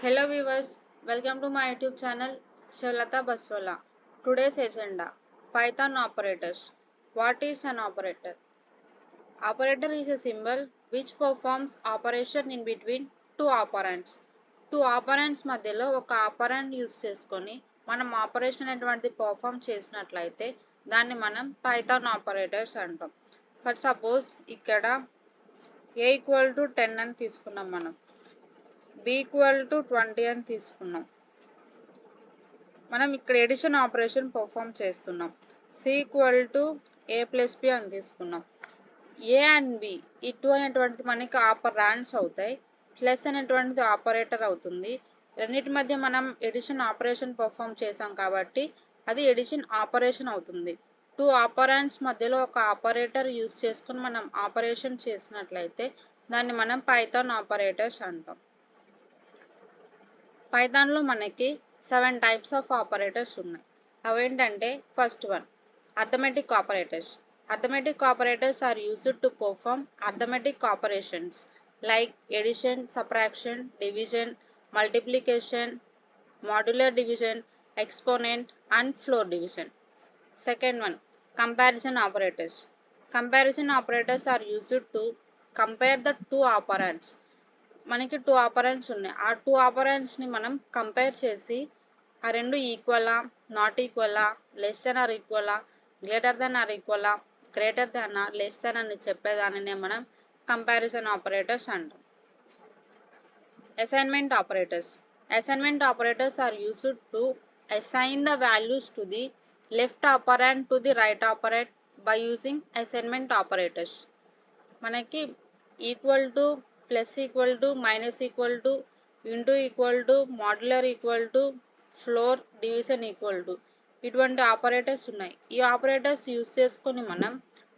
Hello viewers, welcome to my YouTube channel Shivalata Baswala. Today's agenda Python operators. What is an operator? Operator is a symbol which performs operation in between two operands. Two operands మధ్యలో ఒక operant use చేసుకొని మనం operation అనేటువంటిది perform చేసినట్లయితే దాన్ని మనం Python operators అంటాం. For suppose ఇక్కడ a ఈక్వల్ టు 10 అని తీసుకున్నాం మనం. b ఈక్వల్ టు 20 అని తీసుకున్నాం. మనం ఇక్కడ ఎడిషన్ ఆపరేషన్ పర్ఫామ్ చేస్తున్నాం. c equal to a plus b అని తీసుకున్నాం. a అండ్ b ఈ 2 అనేటువంటిది మనకి ఆపరాండ్స్ అవుతాయి. ప్లస్ అనేటువంటిది ఆపరేటర్ అవుతుంది. రెండింటి మధ్య మనం ఎడిషన్ ఆపరేషన్ పర్ఫామ్ చేసాం కాబట్టి అది ఎడిషన్ ఆపరేషన్ అవుతుంది. 2 ఆపరాండ్స్ మధ్యలో ఒక ఆపరేటర్ యూస్ చేసుకుని మనం ఆపరేషన్ చేసినట్లయితే దాన్ని మనం పైథాన్ ఆపరేటర్స్ అంటాం. పైథాన్లో మనకి 7 టైప్స్ ఆఫ్ ఆపరేటర్స్ ఉన్నాయి. అవేంటంటే first one arithmetic operators. Arithmetic operators are used to perform arithmetic operations like addition, subtraction, division, multiplication, modular division, exponent and floor division. Second one, comparison operators. Comparison operators are used to compare the two operands. మనకి 2 operands ఉన్నాయి. ఆ 2 ఆపరెంట్స్ని మనం compare చేసి ఆ రెండు ఈక్వలా, not ఈక్వలా, less than or ఈక్వలా, గ్రేటర్ దెన్ ఆర్ ఈక్వలా, గ్రేటర్ దాన్ లెస్ దాన్ అని చెప్పేదానినే మనం కంపారిజన్ ఆపరేటర్స్ అంటాం. Assignment operators. Assignment operators are used to assign the values to the left operand to the right operand by using assignment operators. మనకి equal to, plus equal to, minus equal to, into equal to, modular equal to, floor, division equal to ఇటువంటి operators ఉన్నాయి. ఈ operators use చేసుకొని మనం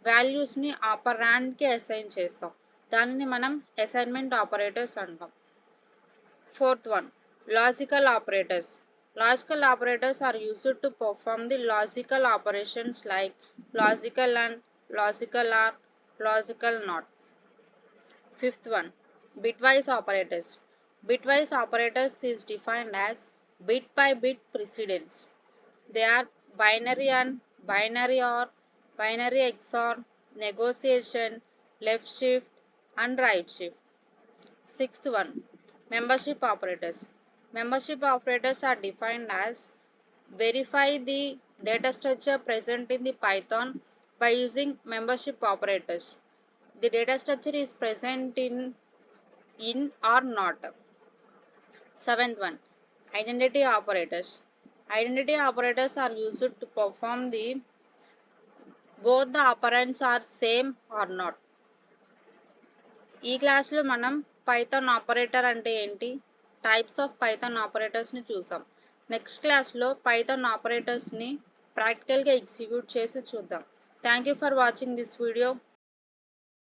వాల్యూస్ని ఆపరాండ్కి assign చేస్తాం. దానిని మనం అసైన్మెంట్ ఆపరేటర్స్ అంటాం. Fourth one logical operators. Logical operators are used to perform the logical operations like logical and, logical or, logical not. Fifth one bitwise operators. Bitwise operators is defined as bit by bit precedence. They are binary and binary or, binary XOR, negotiation, left shift and right shift. Sixth one, membership operators. Membership operators are defined as verify the data structure present in the Python by using membership operators. The data structure is present in or not. Seventh one, identity operators. Identity operators are used to perform the both the operands are same or not. ఈ క్లాస్లో మనం Python operator అంటే ఏంటి, types of Python ఆపరేటర్స్ని చూసాం. Next క్లాస్లో Python ఆపరేటర్స్ని ప్రాక్టికల్గా execute చేసి చూద్దాం. Thank you for watching this video.